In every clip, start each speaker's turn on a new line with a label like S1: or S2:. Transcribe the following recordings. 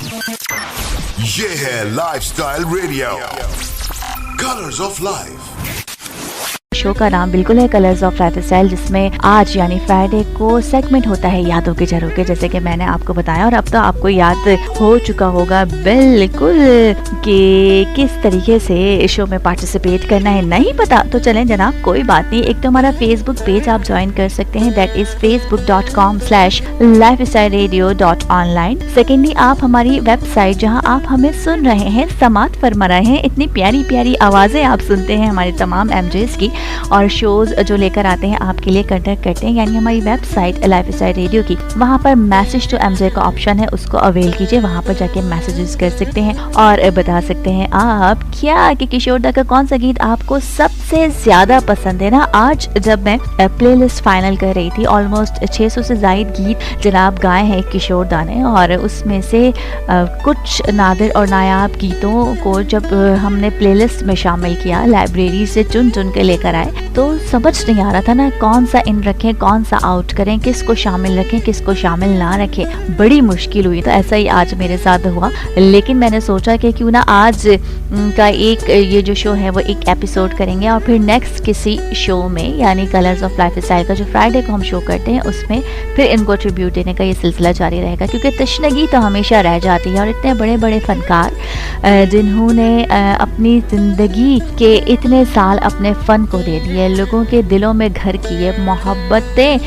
S1: ये है lifestyle radio, colours of life.
S2: Show का नाम बिल्कुल है कलर्स ऑफ लाइफस्टाइल, जिसमें आज यानी फ्राइडे को सेगमेंट होता है यादों के झरोखे, जैसे कि मैंने आपको बताया। और अब तो आपको याद हो चुका होगा बिल्कुल कि किस तरीके से शो में पार्टिसिपेट करना है। नहीं पता तो चलें जनाब, कोई बात नहीं। एक तो हमारा फेसबुक पेज आप ज्वाइन कर सकते हैं, दैट इज facebook.com/lifestylerradio.online। सेकेंडली आप हमारी वेबसाइट जहां आप हमें सुन रहे हैं, समात फरमा रहे हैं, इतनी प्यारी प्यारी आवाजें आप सुनते हैं हमारे तमाम एमजेस की, और शोज जो लेकर आते हैं आपके लिए कंडक्ट करते हैं, यानी हमारी वेबसाइट लाइफस्टाइल रेडियो की, वहां पर मैसेज टू एमजे का ऑप्शन है, उसको अवेल कीजिए। वहां पर जाके मैसेजेस कर सकते हैं और बता सकते हैं आप क्या कि किशोर दा का कौन सा गीत आपको सबसे ज्यादा पसंद है ना। आज जब मैं प्लेलिस्ट फाइनल कर रही थी, ऑलमोस्ट 600 से ज्यादा गीत जनाब गाए हैं किशोर दा ने, और उसमें से कुछ नादिर और नायाब गीतों को जब हमने प्लेलिस्ट में शामिल किया, लाइब्रेरी से चुन चुन के लेकर आए, तो समझ नहीं आ रहा था ना कौन सा इन रखें, कौन सा आउट करें, किसको शामिल रखें, किसको शामिल ना रखें। बड़ी मुश्किल हुई। तो ऐसा ही आज मेरे साथ हुआ, लेकिन मैंने सोचा कि क्यों ना आज का एक ये जो शो है वो एक एपिसोड करेंगे, और फिर नेक्स्ट किसी शो में यानी कलर्स ऑफ लाइफस्टाइल का जो फ्राइडे को हम शो करते हैं उसमें फिर इनको ट्रिब्यूट देने का ये सिलसिला जारी रहेगा, क्योंकि तशनगी तो हमेशा रह जाती है। और इतने बड़े बड़े फनकार जिन्होंने अपनी जिंदगी के इतने साल अपने फन को दे दिए, लोगों के दिलों में घर किए, मोहब्बतें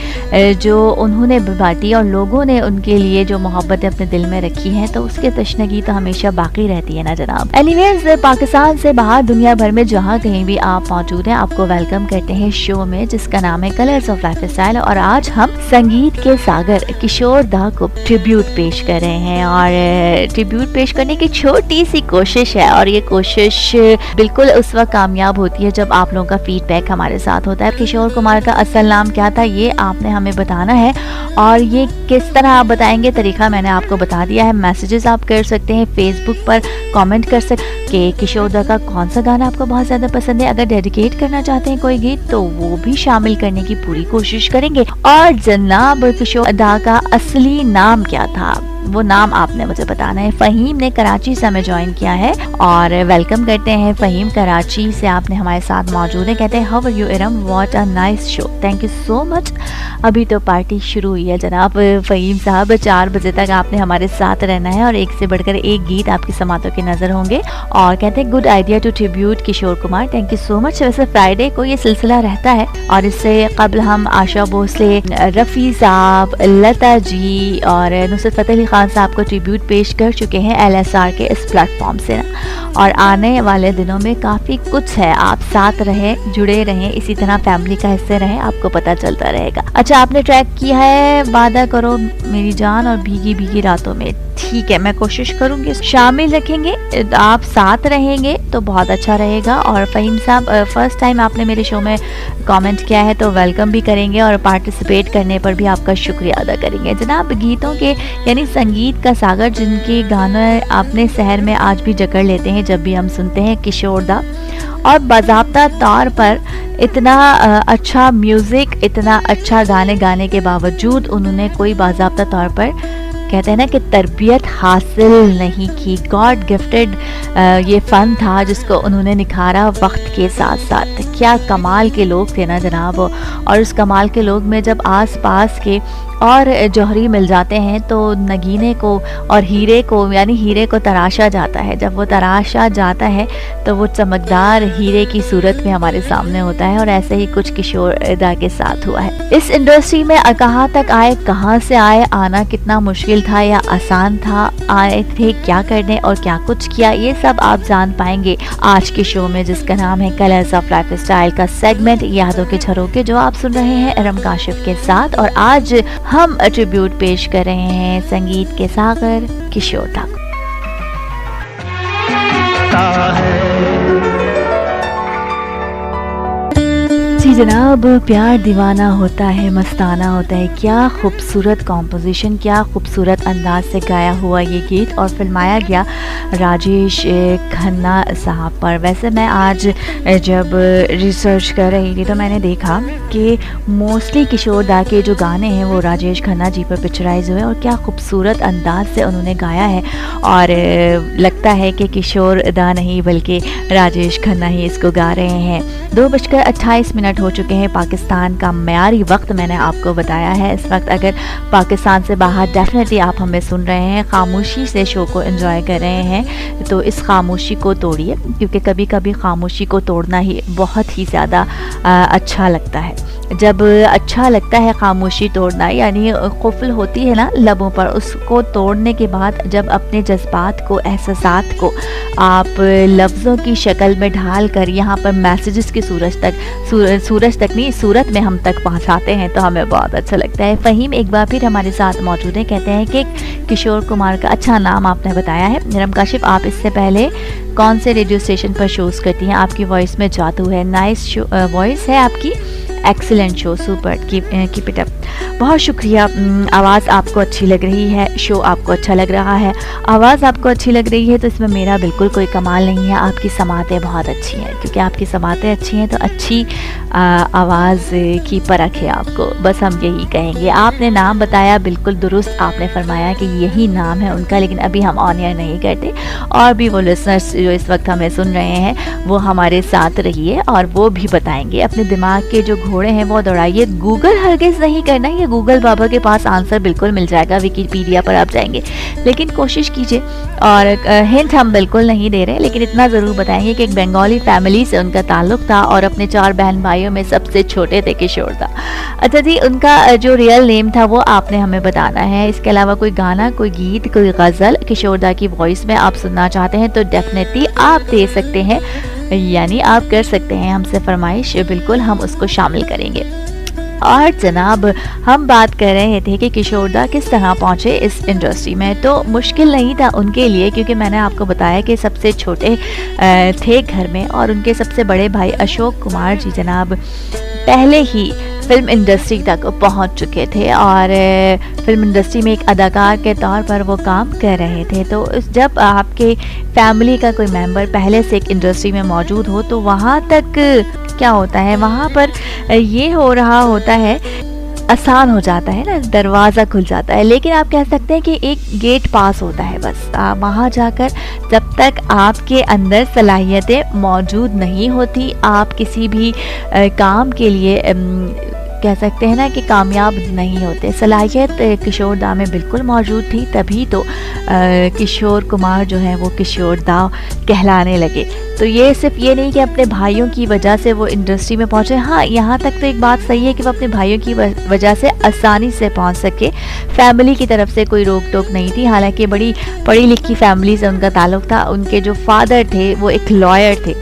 S2: जो उन्होंने बांटी और लोगों ने उनके लिए जो मोहब्बतें अपने दिल में रखी हैं, तो उसके तशनगी तो हमेशा बाकी रहती है ना जनाब। एनीवेज, पाकिस्तान से बाहर दुनिया भर में जहाँ कहीं भी आप मौजूद हैं, आपको वेलकम करते हैं शो में जिसका नाम है कलर्स ऑफ लाइफस्टाइल। और आज हम संगीत के सागर किशोर दा को ट्रिब्यूट पेश कर रहे हैं, और ट्रिब्यूट पेश करने की छोटी सी कोशिश है, और ये कोशिश बिल्कुल उस वक्त कामयाब होती है जब आप लोगों का फीडबैक हमारे साथ होता है। किशोर कुमार का असल नाम क्या था ये आपने हमें बताना है, और ये किस तरह आप बताएंगे तरीका मैंने आपको बता दिया है। मैसेजेस आप कर सकते हैं, फेसबुक पर कमेंट कर सकते हैं कि किशोर दा का कौन सा गाना आपको बहुत ज़्यादा पसंद है। अगर डेडिकेट करना चाहते हैं कोई गीत तो वो भी शामिल करने की पूरी कोशिश करेंगे। और जनाब, किशोर दा का असली नाम क्या था वो नाम आपने मुझे बताना है। फ़हीम ने कराची से हमें ज्वाइन किया है, और वेलकम करते हैं फ़हीम, कराची से आपने हमारे साथ मौजूद है। कहते हैं how are you Iram, what a nice show, thank you so much. अभी तो पार्टी शुरू हुई है जनाब फ़हीम साहब, 4 बजे तक आपने हमारे साथ रहना है, और एक से बढ़कर एक गीत आपकी समातों की नज़र होंगे। और कहते हैं good idea to tribute Kishore Kumar, thank you so much. वैसे फ्राइडे को ये सिलसिला रहता है, और इससे कबल हम आशा भोसले, रफ़ी साहब, लता जी और नुसरत फ़तेह अली खान साहब को ट्रिब्यूट पेश कर चुके हैं LSR के इस प्लेटफॉर्म से ना। और आने वाले दिनों में काफ़ी कुछ है, आप साथ रहें, जुड़े रहें, इसी तरह फैमिली का हिस्से रहें, आपको पता चलता रहेगा। अच्छा, आपने ट्रैक किया है वादा करो मेरी जान और भीगी भीगी रातों में, ठीक है, मैं कोशिश करूंगी शामिल रखेंगे, आप साथ रहेंगे तो बहुत अच्छा रहेगा। और फ़हीम साहब, फर्स्ट टाइम आपने मेरे शो में कमेंट किया है तो वेलकम भी करेंगे, और पार्टिसिपेट करने पर भी आपका शुक्रिया अदा करेंगे। जनाब, गीतों के यानी संगीत का सागर जिनके गाने आपने शहर में आज भी जकड़ लेते हैं जब भी हम सुनते हैं किशोर दा, और बाज़ाब्ता तौर पर इतना अच्छा म्यूज़िक, इतना अच्छा गाने गाने के बावजूद उन्होंने कोई बाज़ाब्ता तौर पर कहते हैं ना कि तरबियत हासिल नहीं की। गॉड गिफ्टेड ये फ़न था जिसको उन्होंने निखारा वक्त के साथ साथ। क्या कमाल के लोग थे ना जनाब, और उस कमाल के लोग में जब आस पास के और जौहरी मिल जाते हैं तो नगीने को और हीरे को, यानी हीरे को तराशा जाता है। जब वो तराशा जाता है तो वो चमकदार हीरे की सूरत में हमारे सामने होता है, और ऐसे ही कुछ किशोर दा के साथ हुआ है। इस इंडस्ट्री में कहाँ तक आए, कहाँ से आए, आना कितना मुश्किल था या आसान था, आए थे क्या करने और क्या कुछ किया, ये सब आप जान पाएंगे आज के शो में जिसका नाम है कलर्स ऑफ लाइफस्टाइल का सेगमेंट यादों के झरोखे, जो आप सुन रहे हैं इरम काशिफ के साथ। और आज हम ट्रिब्यूट पेश कर रहे हैं संगीत के सागर किशोर दा को। जनाब, प्यार दीवाना होता है, मस्ताना होता है। क्या खूबसूरत कॉम्पोजिशन, क्या खूबसूरत अंदाज से गाया हुआ ये गीत और फिल्माया गया राजेश खन्ना साहब पर। वैसे मैं आज जब रिसर्च कर रही थी तो मैंने देखा कि मोस्टली किशोर दा के जो गाने हैं वो राजेश खन्ना जी पर पिक्चराइज हुए और क्या खूबसूरत अंदाज से उन्होंने गाया है। और लगता है कि किशोर दा नहीं बल्कि राजेश खन्ना ही इसको गा रहे हैं। 2:28 हो चुके हैं। पाकिस्तान का म्यारी वक्त मैंने आपको बताया है। इस वक्त अगर पाकिस्तान से बाहर डेफिनेटली आप हमें सुन रहे हैं, खामोशी से शो को एंजॉय कर रहे हैं, तो इस खामोशी को तोड़िए, क्योंकि कभी कभी खामोशी को तोड़ना ही बहुत ही ज़्यादा अच्छा लगता है। जब अच्छा लगता है खामोशी तोड़ना, यानी कुफल होती है ना लबों पर, उसको तोड़ने के बाद जब अपने जज्बात को, एहसासात को आप लफ्ज़ों की शक्ल में ढाल कर यहाँ पर मैसेजेस की सूरज तक नहीं, सूरत में हम तक पहुँचाते हैं तो हमें बहुत अच्छा लगता है। फ़हीम एक बार फिर हमारे साथ मौजूद हैं। कहते हैं कि किशोर कुमार का अच्छा नाम आपने बताया है। निरम काशिफ, आप इससे पहले कौन से रेडियो स्टेशन पर शोज़ करती हैं? आपकी वॉइस में जादू है, नाइस वॉइस है आपकी, excellent show, super, keep it up. बहुत शुक्रिया। आवाज़ आपको अच्छी लग रही है, शो आपको अच्छा लग रहा है, आवाज़ आपको अच्छी लग रही है, तो इसमें मेरा बिल्कुल कोई कमाल नहीं है। आपकी समातें बहुत अच्छी हैं, क्योंकि आपकी समातें अच्छी हैं तो अच्छी आवाज़ की परख है आपको, बस हम यही कहेंगे। आपने नाम बताया, बिल्कुल दुरुस्त आपने फरमाया कि यही नाम है उनका, लेकिन अभी हम ऑन एयर नहीं करते। और भी वो लिसनर्स जो इस वक्त हमें सुन रहे हैं वो हमारे साथ रहिए और वो भी बताएंगे। अपने दिमाग के जो घोड़े हैं वो दौड़ाइए। गूगल हरगिज़ नहीं करना, ये गूगल बाबा के पास आंसर बिल्कुल मिल जाएगा, विकिपीडिया पर आप जाएंगे, लेकिन कोशिश कीजिए। और हिंट हम बिल्कुल नहीं दे रहे, लेकिन इतना ज़रूर बताएंगे कि एक बंगाली फैमिली से उनका ताल्लुक़ था और अपने 4 बहन भाइयों में सबसे छोटे थे किशोर दा। अच्छा जी, उनका जो रियल नेम था वो आपने हमें बताना है। इसके अलावा कोई गाना, कोई गीत, कोई गज़ल किशोर दा की वॉइस में आप सुनना चाहते हैं तो डेफिनेटली आप दे सकते हैं, यानी आप कर सकते हैं हमसे फरमाइश, बिल्कुल हम उसको शामिल करेंगे। और जनाब, हम बात कर रहे थे कि किशोर दा किस तरह पहुँचे इस इंडस्ट्री में। तो मुश्किल नहीं था उनके लिए, क्योंकि मैंने आपको बताया कि सबसे छोटे थे घर में और उनके सबसे बड़े भाई अशोक कुमार जी जनाब पहले ही फिल्म इंडस्ट्री तक पहुंच चुके थे और फिल्म इंडस्ट्री में एक अदाकार के तौर पर वो काम कर रहे थे। तो जब आपके फैमिली का कोई मेंबर पहले से एक इंडस्ट्री में मौजूद हो तो वहाँ तक क्या होता है, वहाँ पर ये हो रहा होता है, आसान हो जाता है ना, दरवाज़ा खुल जाता है। लेकिन आप कह सकते हैं कि एक गेट पास होता है, बस वहाँ जाकर जब तक आपके अंदर सलाहियतें मौजूद नहीं होती, आप किसी भी काम के लिए कह सकते हैं ना कि कामयाब नहीं होते। सलाहियत किशोर दा में बिल्कुल मौजूद थी, तभी तो किशोर कुमार जो है वो किशोर दा कहलाने लगे। तो ये सिर्फ ये नहीं कि अपने भाइयों की वजह से वो इंडस्ट्री में पहुँचे। हाँ, यहाँ तक तो एक बात सही है कि वो अपने भाइयों की वजह से आसानी से पहुँच सके, फैमिली की तरफ से कोई रोक टोक नहीं थी। हालांकि बड़ी पढ़ी लिखी फैमिली से उनका ताल्लुक़ था। उनके जो फादर थे वो एक लॉयर थे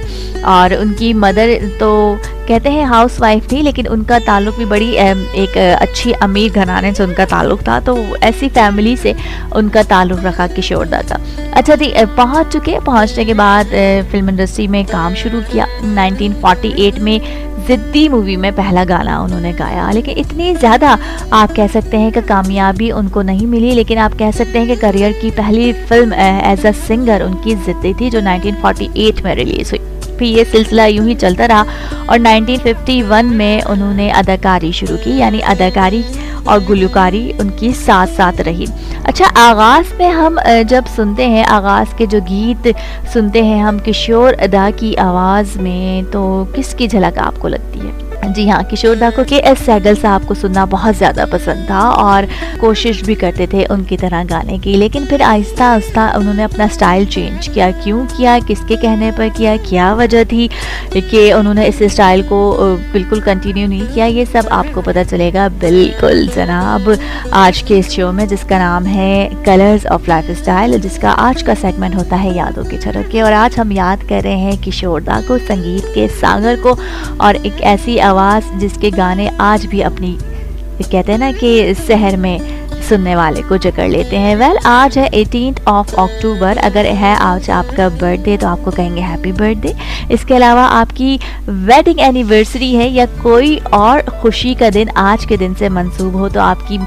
S2: और उनकी मदर तो कहते हैं हाउस वाइफ थी, लेकिन उनका ताल्लुक़ भी बड़ी एक अच्छी अमीर घराने से उनका ताल्लुक़ था। तो ऐसी फैमिली से उनका ताल्लुक़ रखा किशोर दा का। अच्छा जी, पहुँचने के बाद फिल्म इंडस्ट्री में काम शुरू किया। 1948 में ज़िद्दी मूवी में पहला गाना उन्होंने गाया, लेकिन इतनी ज़्यादा आप कह सकते हैं कि कामयाबी उनको नहीं मिली। लेकिन आप कह सकते हैं कि करियर की पहली फिल्म एज अ सिंगर उनकी ज़िद्दी थी, जो 1948 में रिलीज़ हुई। फिर ये सिलसिला यूं ही चलता रहा और 1951 में उन्होंने अदाकारी शुरू की, यानी अदाकारी और गुलकारी उनकी साथ साथ रही। अच्छा, आगाज़ में हम जब सुनते हैं, आगाज़ के जो गीत सुनते हैं हम किशोर दा की आवाज़ में, तो किसकी झलक आपको लगती है? जी हाँ, किशोर दा को के.एस. सहगल साहब को सुनना बहुत ज़्यादा पसंद था और कोशिश भी करते थे उनकी तरह गाने की। लेकिन फिर आहिस्ता आहिस्ता उन्होंने अपना स्टाइल चेंज किया। क्यों किया, किसके कहने पर किया, क्या वजह थी कि उन्होंने इस स्टाइल को बिल्कुल कंटिन्यू नहीं किया, ये सब आपको पता चलेगा बिल्कुल जनाब आज के इस शो में, जिसका नाम है कलर्स ऑफ लाइफ स्टाइल, जिसका आज का सेगमेंट होता है यादों के झरोखे। और आज हम याद कर रहे हैं किशोर दा को, संगीत के सागर को, और एक ऐसी आवाज़ जिसके गाने आज भी अपनी कहते हैं ना कि शहर में सुनने वाले को जकड़ लेते हैं। आज है 18 अक्टूबर। अगर है आज आपका बर्थडे तो आपको कहेंगे हैप्पी बर्थडे। इसके अलावा आपकी वेडिंग एनिवर्सरी है या कोई और खुशी का दिन आज के दिन से मंसूब हो तो आपकी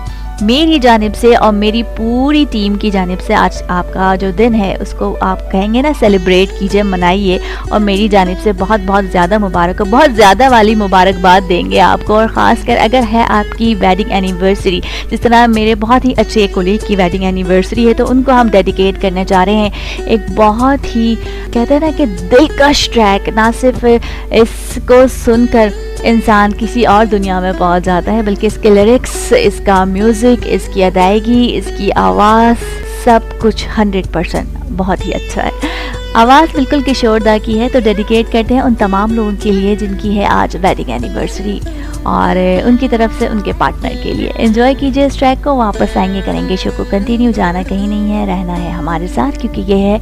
S2: मेरी जानिब से और मेरी पूरी टीम की जानिब से आज आपका जो दिन है उसको आप कहेंगे ना सेलिब्रेट कीजिए, मनाइए, और मेरी जानिब से बहुत बहुत ज़्यादा मुबारक, बहुत ज़्यादा वाली मुबारकबाद देंगे आपको। और ख़ासकर अगर है आपकी वेडिंग एनिवर्सरी, जिस तरह मेरे बहुत ही अच्छे कोलीग की वेडिंग एनिवर्सरी है, तो उनको हम डेडिकेट करने जा रहे हैं एक बहुत ही कहते हैं ना कि दिलकश ट्रैक। ना सिर्फ इसको सुनकर इंसान किसी और दुनिया में पहुंच जाता है, बल्कि इसके लिरिक्स, इसका म्यूज़िक, इसकी अदायगी, इसकी आवाज़, सब कुछ 100% बहुत ही अच्छा है। आवाज़ बिल्कुल किशोर दा की है, तो डेडिकेट करते हैं उन तमाम लोगों के लिए जिनकी है आज वेडिंग एनिवर्सरी, और उनकी तरफ से उनके पार्टनर के लिए। एंजॉय कीजिए इस ट्रैक को। वापस आएंगे, करेंगे शो को कंटिन्यू। जाना कहीं नहीं है, रहना है हमारे साथ, क्योंकि ये है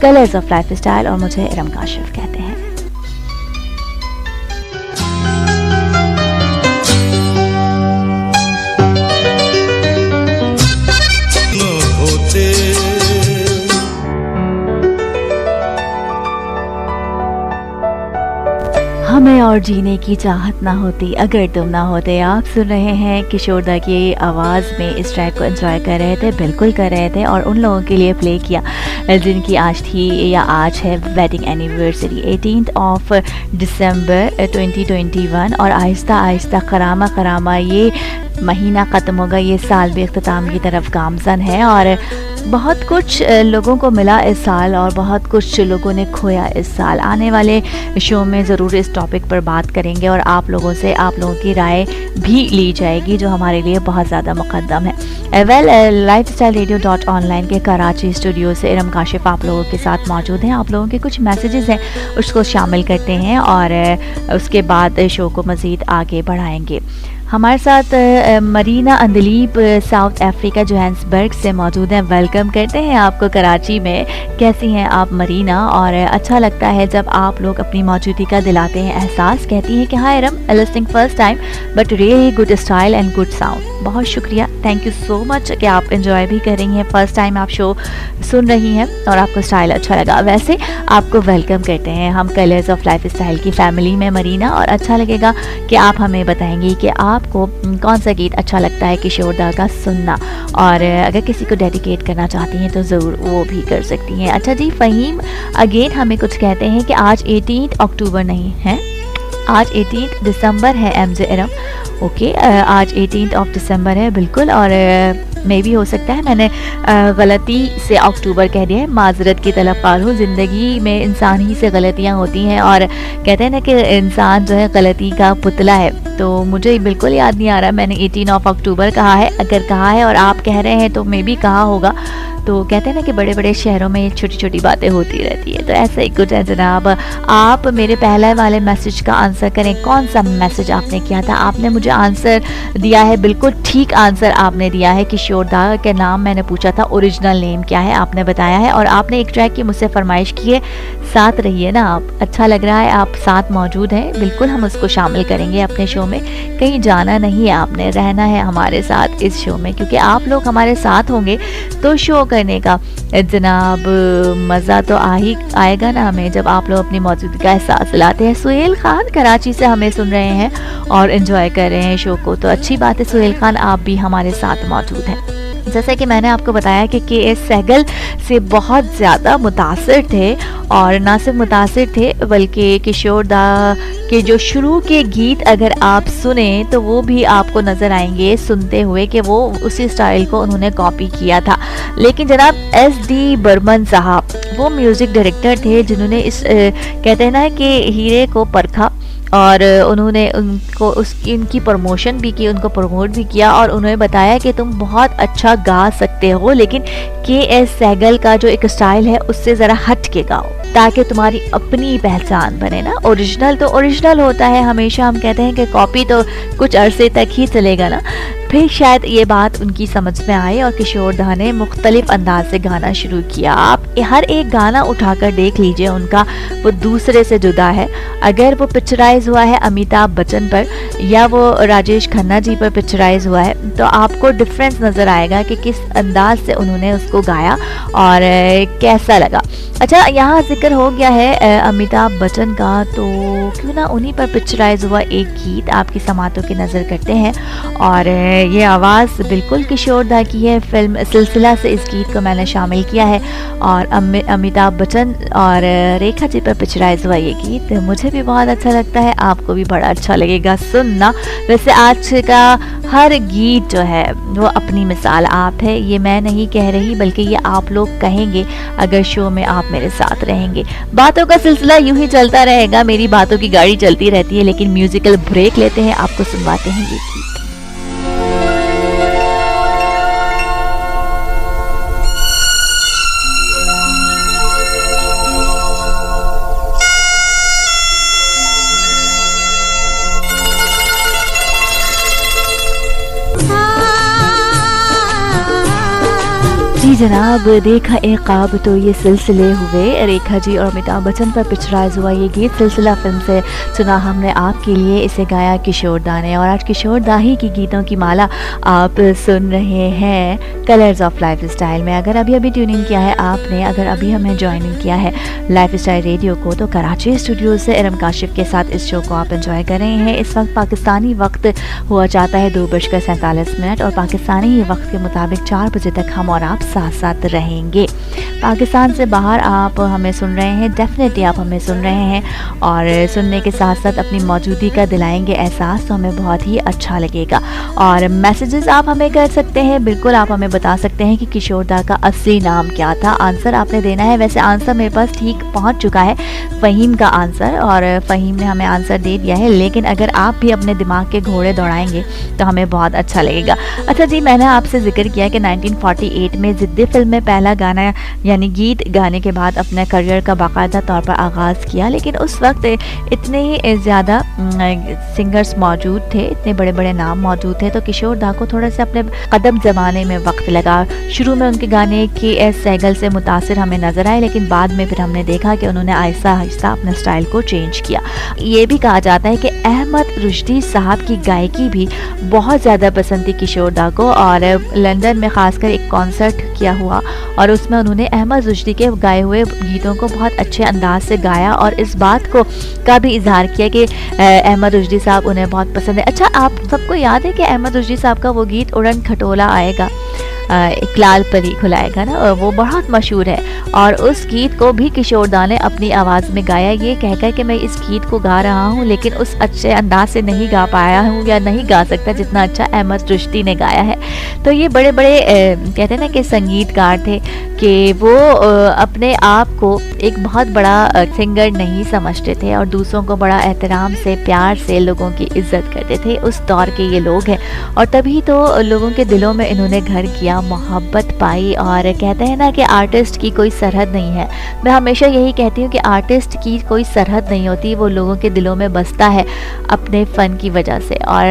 S2: कलर्स ऑफ लाइफ स्टाइल और मुझे इरम काशिफ कहते हैं। हमें और जीने की चाहत ना होती अगर तुम ना होते। आप सुन रहे हैं किशोर दा की आवाज़ में इस ट्रैक को एंजॉय कर रहे थे, बिल्कुल कर रहे थे, और उन लोगों के लिए प्ले किया जिनकी आज थी या आज है वेडिंग एनिवर्सरी 18 दिसंबर 2021। और आहिस्ता आहिस्ता खरामा ये महीना ख़त्म होगा, ये साल भी अख्ताम की तरफ गामज़न है, और बहुत कुछ लोगों को मिला इस साल और बहुत कुछ लोगों ने खोया इस साल। आने वाले शो में ज़रूर इस टॉपिक पर बात करेंगे और आप लोगों से आप लोगों की राय भी ली जाएगी, जो हमारे लिए बहुत ज़्यादा मुक़द्दम है। lifestyleradiyo.online के कराची स्टूडियो से इरम काशिफ आप लोगों के साथ मौजूद हैं। आप लोगों के कुछ मैसेजेस हैं, उसको शामिल करते हैं और उसके बाद शो को मज़ीद आगे बढ़ाएंगे। हमारे साथ Marina Andleeb south Africa Johannesburg से मौजूद हैं। वेलकम करते हैं आपको कराची में। कैसी हैं आप मरीना? और अच्छा लगता है जब आप लोग अपनी मौजूदगी का दिलाते हैं एहसास। कहती हैं कि hi Iram, listening first time but really good style and good sound. बहुत शुक्रिया, थैंक यू सो मच कि आप एंजॉय भी कर रही हैं, फर्स्ट टाइम आप शो सुन रही हैं और आपको स्टाइल अच्छा लगा। वैसे आपको वेलकम करते हैं हम कलर्स ऑफ लाइफ स्टाइल की फैमिली में मरीना, और अच्छा लगेगा कि आप हमें बताएंगी कि आपको कौन सा गीत अच्छा लगता है किशोर दा का सुनना, और अगर किसी को डेडिकेट करना चाहती हैं तो ज़रूर वो भी कर सकती हैं। अच्छा जी, फ़हीम अगेन हमें कुछ कहते हैं कि आज 18 अक्टूबर नहीं है, आज 18 दिसंबर है एमजे इरम। ओके, आज 18 दिसंबर है बिल्कुल, और मे भी हो सकता है मैंने गलती से अक्टूबर कह दिया है, माजरत की तलबकार हूँ। ज़िंदगी में इंसान ही से गलतियाँ होती हैं, और कहते हैं ना कि इंसान जो है गलती का पुतला है। तो मुझे बिल्कुल याद नहीं आ रहा मैंने 18 अक्टूबर कहा है, अगर कहा है और आप कह रहे हैं तो मे भी कहा होगा। तो कहते हैं ना कि बड़े बड़े शहरों में छोटी छोटी बातें होती रहती है, तो ऐसा ही कुछ है जनाब। आप मेरे पहले वाले मैसेज का आंसर करें। कौन सा मैसेज आपने किया था? आपने मुझे आंसर दिया है, बिल्कुल ठीक आंसर आपने दिया है। किशोर दा के नाम मैंने पूछा था, ओरिजिनल नेम क्या है आपने बताया है, और आपने एक ट्रैक की मुझसे फरमाइश की है। साथ रहिए ना आप, अच्छा लग रहा है आप साथ मौजूद हैं, बिल्कुल हम उसको शामिल करेंगे अपने शो में। कहीं जाना नहीं है आपने, रहना है हमारे साथ इस शो में, क्योंकि आप लोग हमारे साथ होंगे तो शो करने का जनाब मज़ा तो आएगा ना हमें, जब आप लोग अपनी मौजूदगी का एहसास दिलाते हैं। सुहेल खान कराची से हमें सुन रहे हैं और एंजॉय कर रहे हैं शो को, तो अच्छी बात है सुहेल खान, आप भी हमारे साथ मौजूद हैं। जैसे कि मैंने आपको बताया कि के.एस. सहगल से बहुत ज़्यादा मुतासिर थे, और ना सिर्फ मुतासिर थे बल्कि किशोर दा के जो शुरू के गीत अगर आप सुने तो वो भी आपको नज़र आएंगे सुनते हुए कि वो उसी स्टाइल को उन्होंने कॉपी किया था। लेकिन जनाब एस.डी. बर्मन साहब वो म्यूज़िक डायरेक्टर थे जिन्होंने इस कहते हैं ना कि हीरे को परखा, और उन्होंने उनको उनकी प्रमोशन भी की, उनको प्रमोट भी किया, और उन्होंने बताया कि तुम बहुत अच्छा गा सकते हो, लेकिन के.एस. सहगल का जो एक स्टाइल है उससे ज़रा हट के गाओ ताकि तुम्हारी अपनी पहचान बने ना। ओरिजिनल तो ओरिजिनल होता है, हमेशा हम कहते हैं कि कॉपी तो कुछ अरसे तक ही चलेगा ना। फिर शायद ये बात उनकी समझ में आई और किशोर दा ने मुख्तलिफ अंदाज से गाना शुरू किया। आप हर एक गाना उठाकर देख लीजिए उनका, वो दूसरे से जुदा है। अगर वो पिक्चराइज हुआ है अमिताभ बच्चन पर या वो राजेश खन्ना जी पर पिक्चराइज हुआ है तो आपको डिफरेंस नज़र आएगा कि किस अंदाज से उन्होंने उसको गाया और कैसा लगा। अच्छा, यहाँ जिक्र हो गया है अमिताभ बच्चन का, तो क्यों ना उन्हीं पर पिक्चराइज हुआ एक गीत आपकी समातों की नज़र करते हैं। और ये आवाज़ बिल्कुल किशोर दा की है। फिल्म सिलसिला से इस गीत को मैंने शामिल किया है और अमिताभ बच्चन और रेखा जी पर पिक्चराइज हुआ ये गीत मुझे भी बहुत अच्छा लगता है, आपको भी बड़ा अच्छा लगेगा सुनना। वैसे आज का हर गीत जो है वो अपनी मिसाल आप है, ये मैं नहीं कह रही बल्कि ये आप लोग कहेंगे अगर शो में आप मेरे साथ रहेंगे। बातों का सिलसिला यूं ही चलता रहेगा, मेरी बातों की गाड़ी चलती रहती है, लेकिन म्यूजिकल ब्रेक लेते हैं, आपको सुनवाते हैं ये गीत। जी जनाब, देखा एक ख्वाब तो ये सिलसिले हुए। रेखा जी और अमिताभ बच्चन पर पिक्चराइज हुआ ये गीत सिलसिला फिल्म से सुना हमने आपके लिए। इसे गाया किशोर दा ने और आज किशोर दा ही की गीतों की माला आप सुन रहे हैं कलर्स ऑफ लाइफ स्टाइल में। अगर अभी अभी ट्यूनिंग किया है आपने, अगर अभी हमें ज्वाइनिंग किया है लाइफ स्टाइल रेडियो को, तो कराची स्टूडियो से इरम काशिफ के साथ इस शो को आप एंजॉय कर रहे हैं। इस वक्त पाकिस्तानी वक्त हुआ चाहता है 2:47 और पाकिस्तानी ही वक्त के मुताबिक 4 बजे तक हम और आप साथ साथ रहेंगे। पाकिस्तान से बाहर आप हमें सुन रहे हैं, डेफिनेटली आप हमें सुन रहे हैं और सुनने के साथ साथ अपनी मौजूदगी का दिलाएंगे एहसास, तो हमें बहुत ही अच्छा लगेगा। और मैसेजेस आप हमें कर सकते हैं, बिल्कुल आप हमें बता सकते हैं कि किशोर दा का असली नाम क्या था। आंसर आपने देना है। वैसे आंसर मेरे पास ठीक पहुंच चुका है, फ़हीम का आंसर, और फ़हीम ने हमें आंसर दे दिया है, लेकिन अगर आप भी अपने दिमाग के घोड़े दौड़ाएंगे तो हमें बहुत अच्छा लगेगा। अच्छा जी, मैंने आपसे जिक्र किया कि 1948 में ज़िद्दी फिल्म में पहला गाना यानी गीत गाने के बाद अपने करियर का बाकायदा तौर पर आगाज़ किया, लेकिन उस वक्त इतने ही ज़्यादा सिंगर्स मौजूद थे, इतने बड़े बड़े नाम मौजूद थे, तो किशोर दा को थोड़ा सा अपने कदम जमाने में वक्त लगा। शुरू में उनके गाने के सहगल से मुतासिर हमें नज़र आए, लेकिन बाद में फिर हमने देखा कि उन्होंने आहिस्ता आहिस्ता अपने स्टाइल को चेंज किया। ये भी कहा जाता है कि अहमद रुश्दी साहब की गायकी भी बहुत ज़्यादा पसंद थी किशोर दा को, और लंदन में ख़ासकर एक कॉन्सर्ट किया हुआ और उसमें उन्होंने अहमद रुश्दी के गाए हुए गीतों को बहुत अच्छे अंदाज से गाया और इस बात को का भी इजहार किया कि अहमद रुश्दी साहब उन्हें बहुत पसंद है। अच्छा, आप सबको याद है कि अहमद रुश्दी साहब का वो गीत उड़न खटोला आएगा, एक लाल परी खुलाएगा ना, और वो बहुत मशहूर है और उस गीत को भी किशोर दा ने अपनी आवाज़ में गाया, ये कहकर कि मैं इस गीत को गा रहा हूँ लेकिन उस अच्छे अंदाज से नहीं गा पाया हूँ या नहीं गा सकता जितना अच्छा अहमद रुश्दी ने गाया है। तो ये बड़े बड़े कहते हैं ना कि संगीतकार थे कि वो अपने आप को एक बहुत बड़ा सिंगर नहीं समझते थे और दूसरों को बड़ा एहतराम से प्यार से लोगों की इज्जत करते थे। उस दौर के ये लोग हैं और तभी तो लोगों के दिलों में इन्होंने घर किया, मोहब्बत पाई। और कहते हैं ना कि आर्टिस्ट की कोई सरहद नहीं है। मैं हमेशा यही कहती हूँ कि आर्टिस्ट की कोई सरहद नहीं होती, वो लोगों के दिलों में बसता है अपने फ़न की वजह से। और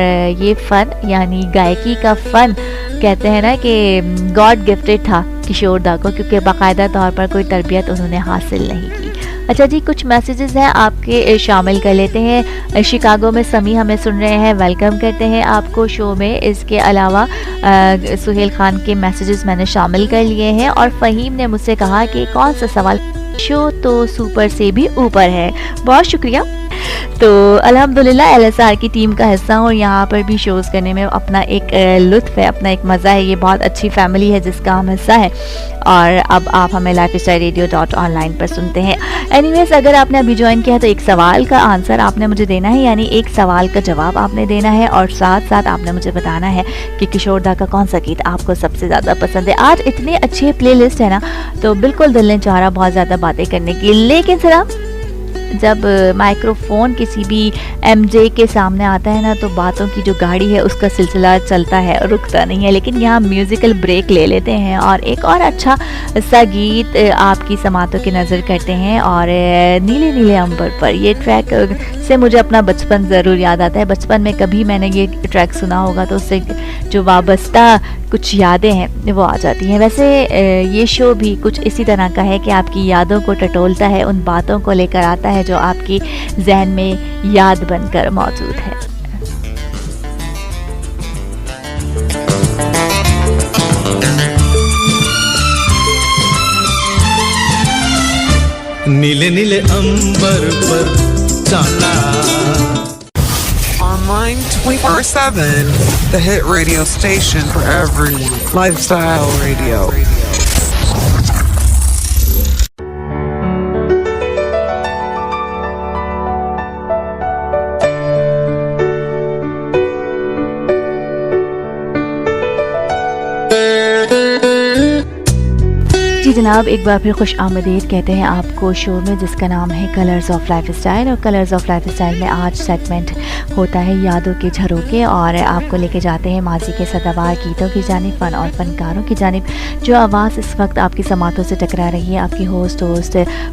S2: ये फ़न यानी गायकी का फ़न कहते हैं ना कि गॉड गिफ्टेड था किशोर दा को, क्योंकि बाकायदा तौर पर कोई तरबियत उन्होंने हासिल नहीं की। अच्छा जी, कुछ मैसेजेस हैं आपके शामिल कर लेते हैं। शिकागो में समी हमें सुन रहे हैं, वेलकम करते हैं आपको शो में। इसके अलावा सुहेल खान के मैसेजेस मैंने शामिल कर लिए हैं और फ़हीम ने मुझसे कहा कि कौन सा सवाल, शो तो सुपर से भी ऊपर है। बहुत शुक्रिया। तो अल्हम्दुलिल्लाह LSR की टीम का हिस्सा हूँ और यहाँ पर भी शोज़ करने में अपना एक लुत्फ़ है, अपना एक मज़ा है। ये बहुत अच्छी फैमिली है जिसका हम हिस्सा है और अब आप हमें lifestyleradio.online पर सुनते हैं। एनीवेज़, अगर आपने अभी ज्वाइन किया है तो एक सवाल का आंसर आपने मुझे देना है, यानी एक सवाल का जवाब आपने देना है और साथ साथ आपने मुझे बताना है कि किशोर दा का कौन सा गीत आपको सबसे ज़्यादा पसंद है। आज इतनी अच्छी प्ले लिस्ट है ना, तो बिल्कुल दिल ने चाह रहा बहुत ज़्यादा बातें करने की, लेकिन जरा जब माइक्रोफोन किसी भी एमजे के सामने आता है ना, तो बातों की जो गाड़ी है उसका सिलसिला चलता है, रुकता नहीं है। लेकिन यहाँ म्यूज़िकल ब्रेक ले लेते हैं और एक और अच्छा सा गीत आपकी समातों की नज़र करते हैं। और नीले नीले अंबर पर, ये ट्रैक से मुझे अपना बचपन ज़रूर याद आता है। बचपन में कभी मैंने ये ट्रैक सुना होगा तो उससे जो वाबस्ता कुछ यादें हैं वो आ जाती हैं। वैसे ये शो भी कुछ इसी तरह का है कि आपकी यादों को टटोलता है, उन बातों को लेकर आता है जो आपकी जहन में याद बनकर मौजूद है।
S3: नीले नीले अंबर पर चांदा
S4: Online 24/7, the hit radio station for every lifestyle radio.
S2: जी जनाब, एक बार फिर खुश आमदीद कहते हैं आपको शो में जिसका नाम है कलर्स ऑफ लाइफ स्टाइल। और कलर्स ऑफ लाइफ स्टाइल में आज सेगमेंट होता है यादों के झरोके, और आपको लेके जाते हैं माजी के सदाबहार गीतों की जानिब, फ़न और फ़नकारों की जानिब। जो आवाज़ इस वक्त आपकी समातों से टकरा रही है आपकी host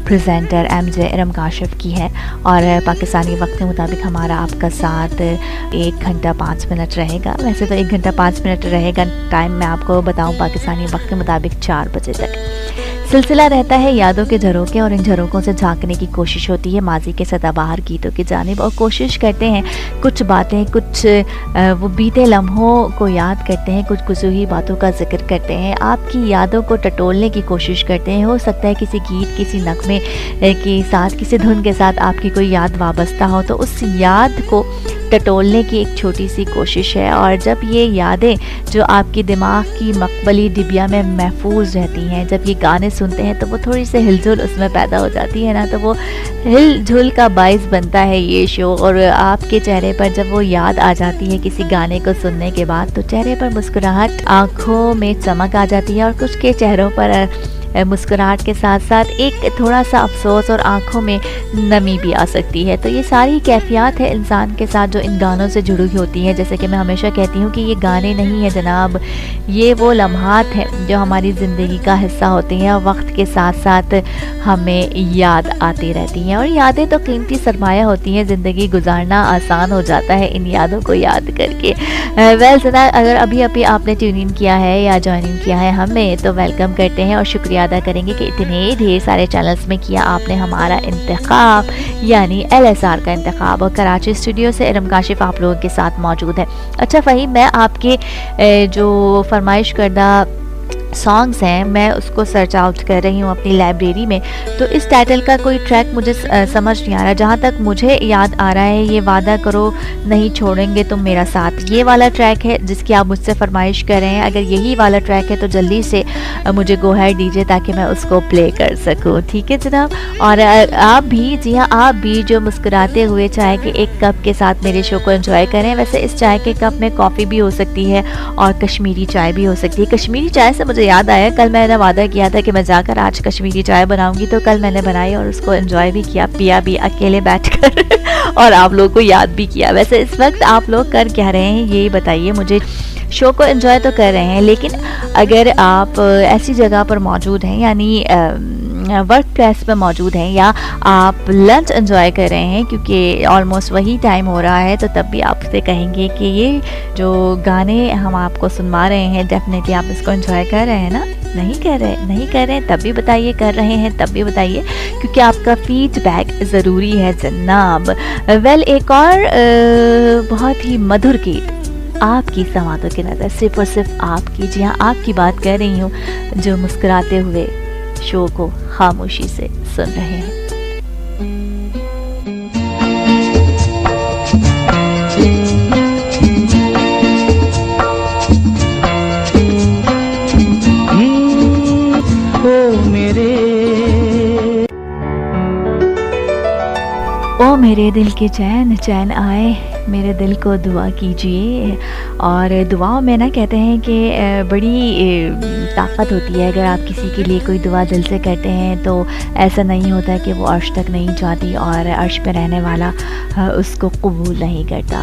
S2: presenter MJ Iram Kashif की है। और पाकिस्तानी वक्त के मुताबिक हमारा आपका साथ 1 घंटा 5 मिनट रहेगा। वैसे तो 1 घंटा 5 मिनट रहेगा, टाइम मैं आपको बताऊँ पाकिस्तानी वक्त के मुताबिक 4 बजे तक। सिलसिला रहता है यादों के झरोके, और इन झरोकों से झांकने की कोशिश होती है माजी के सदाबहार गीतों की जानिब। और कोशिश करते हैं कुछ बातें, कुछ वो बीते लम्हों को याद करते हैं, कुछ गुज़री बातों का जिक्र करते हैं, आपकी यादों को टटोलने की कोशिश करते हैं। हो सकता है किसी गीत, किसी नगमे के साथ, किसी धुन के साथ आपकी कोई याद वाबस्ता हो, तो उस याद को टटोलने की एक छोटी सी कोशिश है। और जब ये यादें जो आपकी दिमाग की मकबली डिबिया में महफूज रहती हैं, जब ये गाने सुनते हैं तो वो थोड़ी सी हिलझुल उसमें पैदा हो जाती है ना, तो वो हिलझुल का बाइस बनता है ये शो। और आपके चेहरे पर जब वो याद आ जाती है किसी गाने को सुनने के बाद, तो चेहरे पर मुस्कुराहट, आँखों में चमक आ जाती है, और कुछ के चेहरों पर मुस्कुराहट के साथ साथ एक थोड़ा सा अफसोस और आंखों में नमी भी आ सकती है। तो ये सारी कैफियत है इंसान के साथ जो इन गानों से जुड़ी होती है। जैसे कि मैं हमेशा कहती हूँ कि ये गाने नहीं है जनाब, ये वो लम्हात हैं जो हमारी ज़िंदगी का हिस्सा होती हैं और वक्त के साथ साथ हमें याद आती रहती हैं। और यादें तो कीमती सरमाया होती हैं, ज़िंदगी गुजारना आसान हो जाता है इन यादों को याद करके। वेल ज़रा अगर अभी आपने ट्यून इन किया है या ज्वाइन इन किया है हमें, तो वेलकम करते हैं और शुक्रिया अदा करेंगे कि इतने ढेर सारे चैनल्स में किया आपने हमारा इंतखाब, यानी LSR का इंतखाब। और कराची स्टूडियो से इरम काशिफ आप लोगों के साथ मौजूद है। अच्छा फ़हीम, मैं आपके जो फरमाइश करदा सॉन्ग्स हैं मैं उसको सर्च आउट कर रही हूँ अपनी लाइब्रेरी में, तो इस टाइटल का कोई ट्रैक मुझे समझ नहीं आ रहा। जहाँ तक मुझे याद आ रहा है ये वादा करो नहीं छोड़ेंगे तुम मेरा साथ, ये वाला ट्रैक है जिसकी आप मुझसे फरमाइश कर रहे हैं। अगर यही वाला ट्रैक है तो जल्दी से मुझे गो अहेड दीजिए ताकि मैं उसको प्ले कर सकूँ, ठीक है जनाब। और आप भी, जी हाँ, आप भी जो मुस्कुराते हुए चाय के एक कप के साथ मेरे शो को एंजॉय करें। वैसे इस चाय के कप में कॉफ़ी भी हो सकती है और कश्मीरी चाय भी हो सकती है। कश्मीरी चाय से मुझे याद आया, कल मैंने वादा किया था कि मैं जाकर आज कश्मीरी चाय बनाऊंगी, तो कल मैंने बनाई और उसको एंजॉय भी किया, पिया भी अकेले बैठकर और आप लोगों को याद भी किया। वैसे इस वक्त आप लोग कर क्या रहे हैं ये बताइए मुझे। शो को एंजॉय तो कर रहे हैं, लेकिन अगर आप ऐसी जगह पर मौजूद हैं, यानी वर्क प्लेस पर मौजूद हैं, या आप लंच एंजॉय कर रहे हैं क्योंकि ऑलमोस्ट वही टाइम हो रहा है, तो तब भी आपसे कहेंगे कि ये जो गाने हम आपको सुनवा रहे हैं डेफिनेटली आप इसको एंजॉय कर रहे हैं ना। नहीं कर रहे तब भी बताइए, कर रहे हैं तब भी बताइए, क्योंकि आपका फीडबैक ज़रूरी है जनाब। वेल, एक और बहुत ही मधुर गीत आपकी समातों की नज़र, सिर्फ और सिर्फ आपकी, जी हाँ आपकी बात कर रही हूँ, जो मुस्कुराते हुए शो को खामोशी से सुन रहे हैं। ओ मेरे दिल के चैन चैन आए, मेरे दिल को दुआ कीजिए। और दुआओं में ना कहते हैं कि बड़ी ताकत होती है। अगर आप किसी के लिए कोई दुआ दिल से करते हैं तो ऐसा नहीं होता कि वो अर्श तक नहीं जाती और अर्श पे रहने वाला उसको कबूल नहीं करता।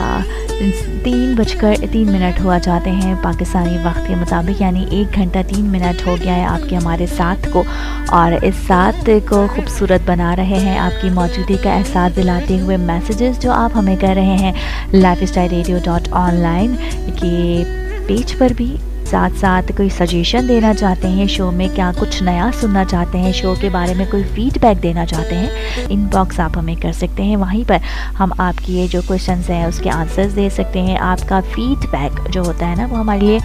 S2: 3:03 हुआ जाते हैं पाकिस्तानी वक्त के मुताबिक, यानी 1 घंटा 3 मिनट हो गया है आपके हमारे साथ को। और इस साथ को खूबसूरत बना रहे हैं आपकी मौजूदगी का एहसास दिलाते हुए मैसेजेस जो आप हमें कर रहे हैं lifestyleradiyo.online के पेज पर भी। साथ साथ कोई सजेशन देना चाहते हैं शो में, क्या कुछ नया सुनना चाहते हैं, शो के बारे में कोई फीडबैक देना चाहते हैं, इनबॉक्स आप हमें कर सकते हैं। वहीं पर हम आपकी ये जो क्वेश्चंस हैं उसके आंसर्स दे सकते हैं। आपका फीडबैक जो होता है ना वो हमारे लिए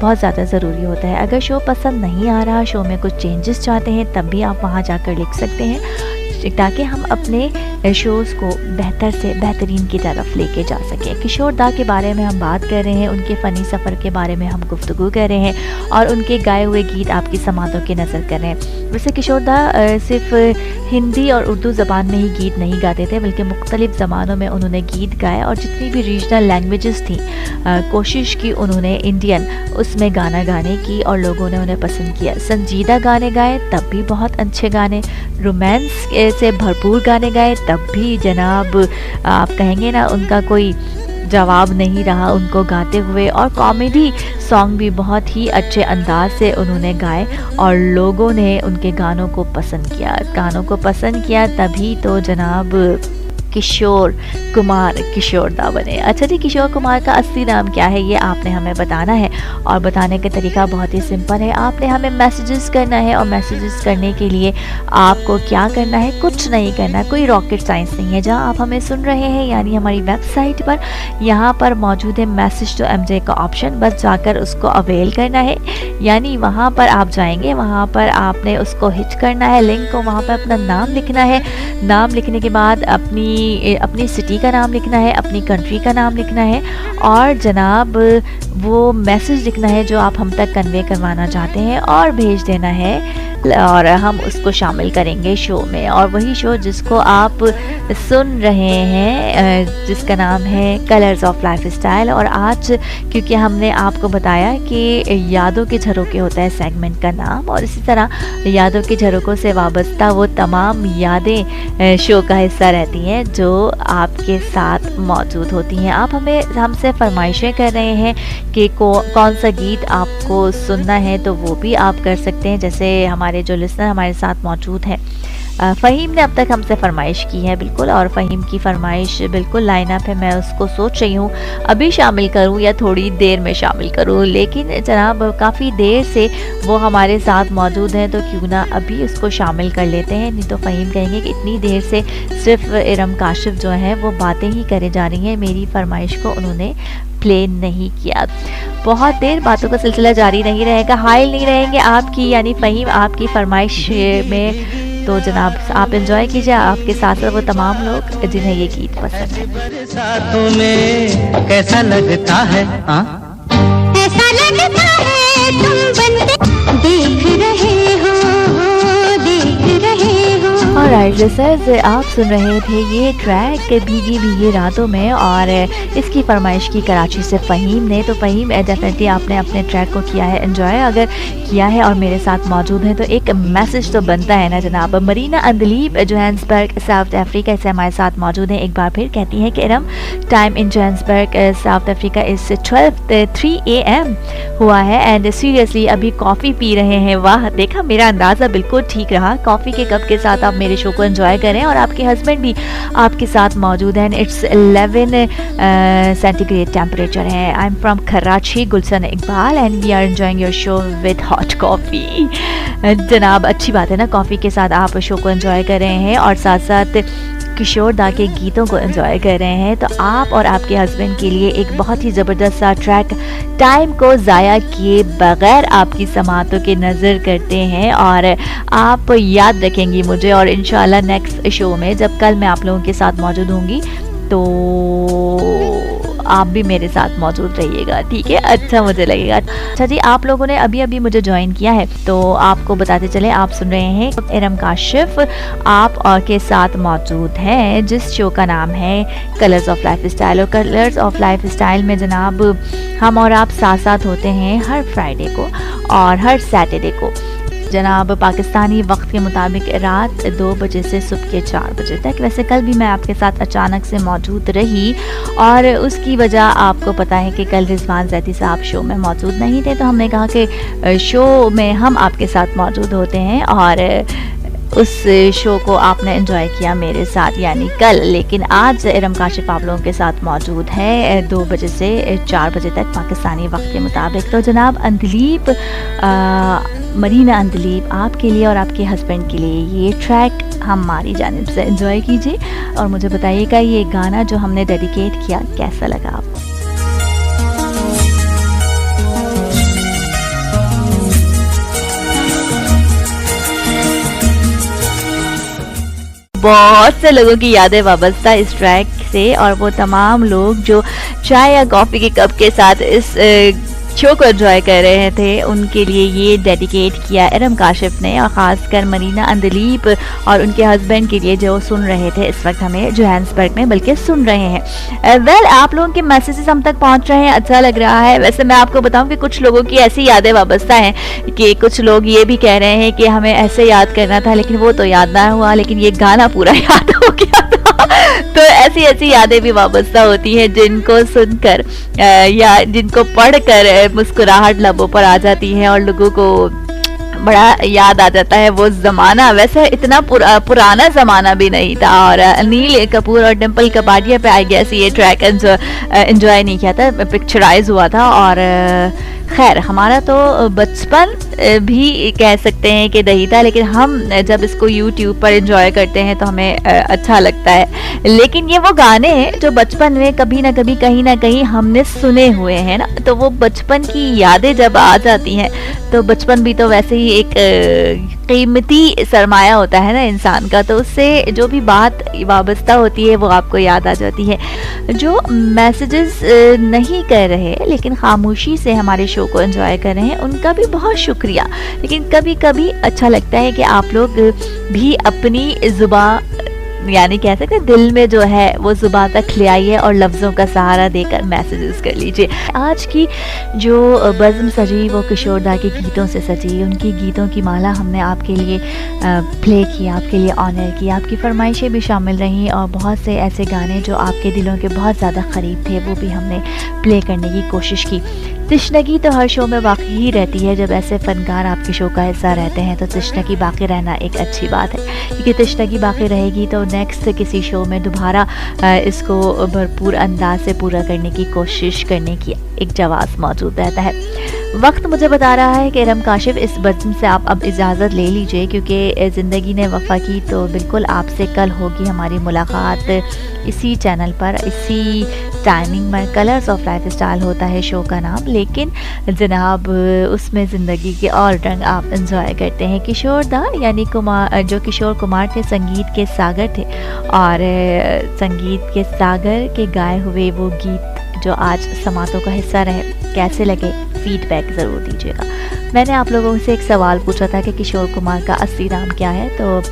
S2: बहुत ज़्यादा ज़रूरी होता है। अगर शो पसंद नहीं आ रहा, शो में कुछ चेंजेस चाहते हैं, तब भी आप वहाँ जाकर लिख सकते हैं ताकि हम अपने शोज़ को बेहतर से बेहतरीन की तरफ लेके जा सकें। किशोर दा के बारे में हम बात कर रहे हैं, उनके फ़नी सफ़र के बारे में हम गुफ्तगू कर रहे हैं और उनके गाए हुए गीत आपकी समातों की नज़र कर रहे हैं। वैसे किशोर दा सिर्फ हिंदी और उर्दू ज़बान में ही गीत नहीं गाते थे, बल्कि मुख्तलिफ़ ज़बानों में उन्होंने गीत गाए और जितनी भी रीजनल लैंग्वेजेस थी कोशिश की उन्होंने इंडियन उसमें गाना गाने की और लोगों ने उन्हें पसंद किया। संजीदा गाने गाए तब भी बहुत अच्छे गाने, रोमांस से भरपूर गाने गाए तब भी जनाब आप कहेंगे ना उनका कोई जवाब नहीं रहा उनको गाते हुए। और कॉमेडी सॉन्ग भी बहुत ही अच्छे अंदाज से उन्होंने गाए और लोगों ने उनके गानों को पसंद किया। तभी तो जनाब किशोर कुमार किशोर दा बने। अच्छा जी, किशोर कुमार का असली नाम क्या है ये आपने हमें बताना है और बताने का तरीका बहुत ही सिंपल है। आपने हमें मैसेजेस करना है और मैसेजेस करने के लिए आपको क्या करना है, कुछ नहीं करना, कोई रॉकेट साइंस नहीं है। जहां आप हमें सुन रहे हैं यानी हमारी वेबसाइट पर, यहाँ पर मौजूद है मैसेज टू एमजे का ऑप्शन, बस जाकर उसको अवेल करना है। यानी वहाँ पर आप जाएंगे, वहाँ पर आपने उसको हिट करना है लिंक को, वहाँ पर अपना नाम लिखना है। नाम लिखने के बाद अपनी सिटी का नाम लिखना है, अपनी कंट्री का नाम लिखना है और जनाब वो मैसेज लिखना है जो आप हम तक कन्वे करवाना चाहते हैं और भेज देना है और हम उसको शामिल करेंगे शो में। और वही शो जिसको आप सुन रहे हैं जिसका नाम है कलर्स ऑफ लाइफ स्टाइल। और आज क्योंकि हमने आपको बताया कि यादों के झरोखे होता है सेगमेंट का नाम, और इसी तरह यादों के झरोखों से वाबस्ता वो तमाम यादें शो का हिस्सा रहती हैं जो आपके साथ मौजूद होती हैं। आप हमसे फरमाइशें कर रहे हैं कि कौन सा गीत आपको सुनना है, तो वो भी आप कर सकते हैं। जैसे हमारे जो लिसनर हमारे साथ मौजूद हैं, फ़हीम ने अब तक हमसे फरमाइश की है बिल्कुल, और फ़हीम की फरमाइश बिल्कुल लाइन अप है। मैं उसको सोच रही हूँ अभी शामिल करूँ या थोड़ी देर में शामिल करूँ, लेकिन जनाब काफ़ी देर से वो हमारे साथ मौजूद हैं तो क्यों ना अभी उसको शामिल कर लेते हैं। नहीं तो फ़हीम कहेंगे कि इतनी देर से सिर्फ इरम काशिफ जो है वो बातें ही करे जा रही हैं, मेरी फरमाइश को उन्होंने प्ले नहीं किया। बहुत देर बातों का सिलसिला जारी नहीं रहेगा, हाइल नहीं रहेंगे आपकी यानी फ़हीम आपकी फरमाइश में। तो जनाब आप एंजॉय कीजिए, आपके साथ वो तमाम लोग जिन्हें ये गीत पसंद है।
S3: बरसातों में कैसा लगता है,
S5: ऐसा लगता है तुम बंदे देख रहे हो देख रहे हो।
S2: ऑलराइट लिसनर्स, आप सुन रहे थे ये ट्रैक भीगी भीगी रातों में और इसकी फरमाइश की कराची से फ़हीम ने। तो फ़हीम डेफिनेटली आपने अपने ट्रैक को किया है एंजॉय, अगर किया है और मेरे साथ मौजूद है तो एक मैसेज तो बनता है ना जनाब। Marina Andleeb Johannesburg south Africa से हमारे साथ मौजूद है। एक बार फिर कहती हैं कि Iram time in Johannesburg south Africa इस 12:03 AM हुआ है एंड सीरियसली अभी कॉफ़ी पी रहे हैं। वाह, देखा मेरा अंदाज़ा बिल्कुल ठीक रहा। कॉफ़ी के कप के साथ आप मेरे शो को एंजॉय करें और आपके हस्बैंड भी आपके साथ मौजूद हैं। इट्स 11 सेंटीग्रेड टेम्परेचर है। I am from Karachi, Gulshan Iqbal and we are enjoying your show with hot coffee. जनाब अच्छी बात है ना, कॉफ़ी के साथ आप शो को एंजॉय कर रहे हैं और साथ साथ किशोर दा के गीतों को एंजॉय कर रहे हैं। तो आप और आपके हस्बैंड के लिए एक बहुत ही ज़बरदस्त सा ट्रैक टाइम को ज़ाया किए बगैर आपकी समातों के नज़र करते हैं और आप याद रखेंगी मुझे। और इंशाल्लाह नेक्स्ट शो में जब कल मैं आप लोगों के साथ मौजूद होंगी तो आप भी मेरे साथ मौजूद रहिएगा, ठीक है, अच्छा मुझे लगेगा। अच्छा जी, आप लोगों ने अभी अभी मुझे ज्वाइन किया है तो आपको बताते चले, आप सुन रहे हैं इरम काशिफ आप और के साथ मौजूद हैं, जिस शो का नाम है कलर्स ऑफ लाइफ स्टाइल। और कलर्स ऑफ लाइफ स्टाइल में जनाब हम और आप साथ साथ होते हैं हर फ्राइडे को और हर सैटरडे को जनाब पाकिस्तानी वक्त के मुताबिक रात 2 बजे से सुबह के 4 बजे तक। वैसे कल भी मैं आपके साथ अचानक से मौजूद रही और उसकी वजह आपको पता है कि कल रिजवान जैदी साहब शो में मौजूद नहीं थे, तो हमने कहा कि शो में हम आपके साथ मौजूद होते हैं और उस शो को आपने एंजॉय किया मेरे साथ यानी कल। लेकिन आज इरम काशिफ आप लोगों के साथ मौजूद है 2 बजे से 4 बजे तक पाकिस्तानी वक्त के मुताबिक। तो जनाब अंदलीब मरीना अंदलीब आपके लिए और आपके हस्बैंड के लिए ये ट्रैक हमारी जानिब से एंजॉय कीजिए और मुझे बताइएगा ये गाना जो हमने डेडिकेट किया कैसा लगा आपको। बहुत से लोगों की यादें वाबस्ता इस ट्रैक से और वो तमाम लोग जो चाय या कॉफ़ी के कप के साथ इस शो को एंजॉय कर रहे थे उनके लिए ये डेडिकेट किया इरम काशिफ ने, और ख़ासकर मरीना अंदलीब और उनके हस्बैंड के लिए जो सुन रहे थे इस वक्त हमें जोहान्सबर्ग में, बल्कि सुन रहे हैं। वेल आप लोगों के मैसेजेस हम तक पहुंच रहे हैं, अच्छा लग रहा है। वैसे मैं आपको बताऊं कि कुछ लोगों की ऐसी यादें वाबस्ता हैं कि कुछ लोग ये भी कह रहे हैं कि हमें ऐसे याद करना था लेकिन वो तो याद ना हुआ, लेकिन ये गाना पूरा याद हो गया था। तो ऐसी ऐसी यादें भी वाबस्ता होती हैं जिनको सुनकर या जिनको पढ़कर मुस्कुराहट लबों पर आ जाती है और लोगों को बड़ा याद आ जाता है वो ज़माना। वैसे इतना पुराना ज़माना भी नहीं था और अनिल कपूर और डिम्पल कपाडिया पे आई गेस ये ट्रैक एंजॉय नहीं किया था, पिक्चराइज हुआ था। और खैर हमारा तो बचपन भी कह सकते हैं कि नहीं था, लेकिन हम जब इसको YouTube पर एंजॉय करते हैं तो हमें अच्छा लगता है। लेकिन ये वो गाने हैं जो बचपन में कभी ना कभी कहीं ना कहीं हमने सुने हुए हैं ना, तो वो बचपन की यादें जब आ जाती हैं तो बचपन भी तो वैसे ही एक कीमती सरमाया होता है ना इंसान का, तो उससे जो भी बात वाबस्ता होती है वो आपको याद आ जाती है। जो मैसेजेस नहीं कर रहे लेकिन खामोशी से हमारे शो को एंजॉय कर रहे हैं उनका भी बहुत शुक्रिया। लेकिन कभी कभी अच्छा लगता है कि आप लोग भी अपनी जुबान यानी कह सकते हैं दिल में जो है वो जुबान तक ले आइए और लफ्ज़ों का सहारा देकर मैसेजेस कर लीजिए। आज की जो बज़्म सजी वो किशोर दा के गीतों से सजी, उनकी गीतों की माला हमने आपके लिए प्ले की, आपके लिए ऑनर की, आपकी फरमाइशें भी शामिल रहीं और बहुत से ऐसे गाने जो आपके दिलों के बहुत ज़्यादा क़रीब थे वो भी हमने प्ले करने की कोशिश की। तशनगी तो हर शो में बाकी ही रहती है, जब ऐसे फ़नकार आपके शो का हिस्सा रहते हैं तो तशनगी बाकी रहना एक अच्छी बात है, क्योंकि तशनगी बाकी रहेगी तो नेक्स्ट किसी शो में दोबारा इसको भरपूर अंदाज से पूरा करने की कोशिश करने की एक जवाब मौजूद रहता है। वक्त मुझे बता रहा है कि इरम काशिफ इस बज़्म से आप अब इजाज़त ले लीजिए, क्योंकि ज़िंदगी ने वफ़ा की तो बिल्कुल आपसे कल होगी हमारी मुलाकात इसी चैनल पर, इसी टाइमिंग में। कलर्स ऑफ लाइफ स्टाइल होता है शो का नाम, लेकिन जनाब उसमें ज़िंदगी के और रंग आप इंजॉय करते हैं। किशोर दा यानी कुमार, जो किशोर कुमार थे, संगीत के सागर थे और संगीत के सागर के गाए हुए वो गीत जो आज समातों का हिस्सा रहे, कैसे लगे फीडबैक ज़रूर दीजिएगा। मैंने आप लोगों से एक सवाल पूछा था कि किशोर कुमार का असली नाम क्या है, तो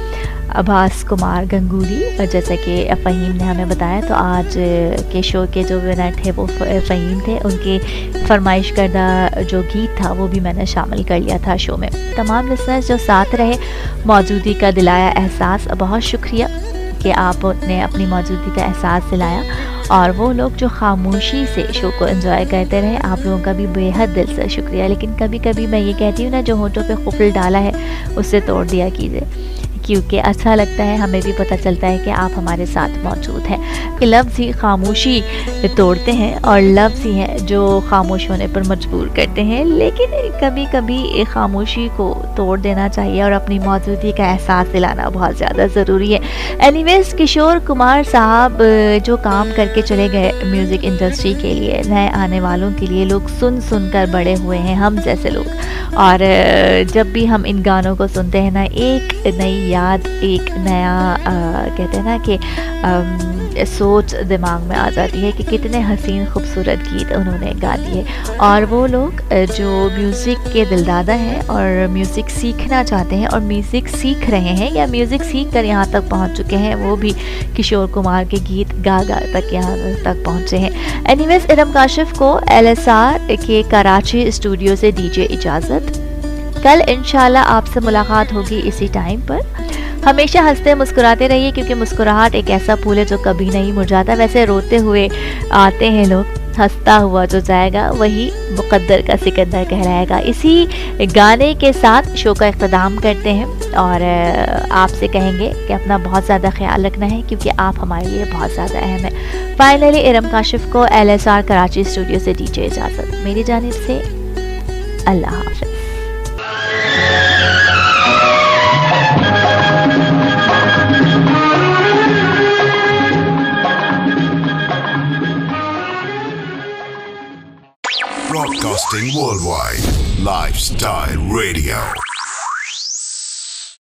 S2: अब्बास कुमार गंगूली, और जैसा कि फ़हीम ने हमें बताया तो आज के शो के जो विनर थे वो फ़हीम थे। उनके फरमाइश करदा जो गीत था वो भी मैंने शामिल कर लिया था शो में। तमाम लिसनर्स जो साथ रहे, मौजूदगी का दिलाया एहसास, बहुत शुक्रिया कि आपने अपनी मौजूदगी का एहसास दिलाया। और वो लोग जो खामोशी से शो को एंजॉय करते रहे, आप लोगों का भी बेहद दिल से शुक्रिया। लेकिन कभी कभी मैं ये कहती हूँ ना, जो होठों पे खुफल डाला है उससे तोड़ दिया कीजिए, क्योंकि अच्छा लगता है, हमें भी पता चलता है कि आप हमारे साथ मौजूद हैं। कि लफ्ज़ ही खामोशी तोड़ते हैं और लफ्ज़ ही हैं जो खामोश होने पर मजबूर करते हैं। लेकिन कभी कभी खामोशी को तोड़ देना चाहिए और अपनी मौजूदगी का एहसास दिलाना बहुत ज़्यादा ज़रूरी है। एनीवेज़, किशोर कुमार साहब जो काम करके चले गए म्यूज़िक इंडस्ट्री के लिए, नए आने वालों के लिए, लोग सुन सुन कर बड़े हुए हैं, हम जैसे लोग। और जब भी हम इन गानों को सुनते हैं ना, एक नई याद एक नया कहते हैं ना कि सोच दिमाग में आ जाती है कि कितने हसीन खूबसूरत गीत उन्होंने गा दिए। और वो लोग जो म्यूज़िक के दिलदादा हैं और म्यूज़िक सीखना चाहते हैं और म्यूज़िक सीख रहे हैं या म्यूज़िक सीख कर यहाँ तक पहुँच चुके हैं, वो भी किशोर कुमार के गीत गा तक यहाँ तक पहुँचे हैं। एनीवेज, इरम काशिफ को LSR के कराची स्टूडियो से दीजिए इजाज़त। कल इंशाल्लाह आपसे मुलाकात होगी इसी टाइम पर। हमेशा हंसते मुस्कुराते रहिए, क्योंकि मुस्कुराहट एक ऐसा फूल है जो कभी नहीं मुरझाता। वैसे रोते हुए आते हैं लोग, हंसता हुआ जो जाएगा वही मुकद्दर का सिकंदर कहलाएगा। इसी गाने के साथ शो का इख्तिताम करते हैं और आपसे कहेंगे कि अपना बहुत ज़्यादा ख्याल रखना है, क्योंकि आप हमारे लिए बहुत ज़्यादा अहम है। फाइनली इरम काशिफ को LSR कराची स्टूडियो से दीजिए इजाज़त। मेरी जानिब से अल्लाह हाफ़िज़।
S1: Broadcasting worldwide. Lifestyle Radio.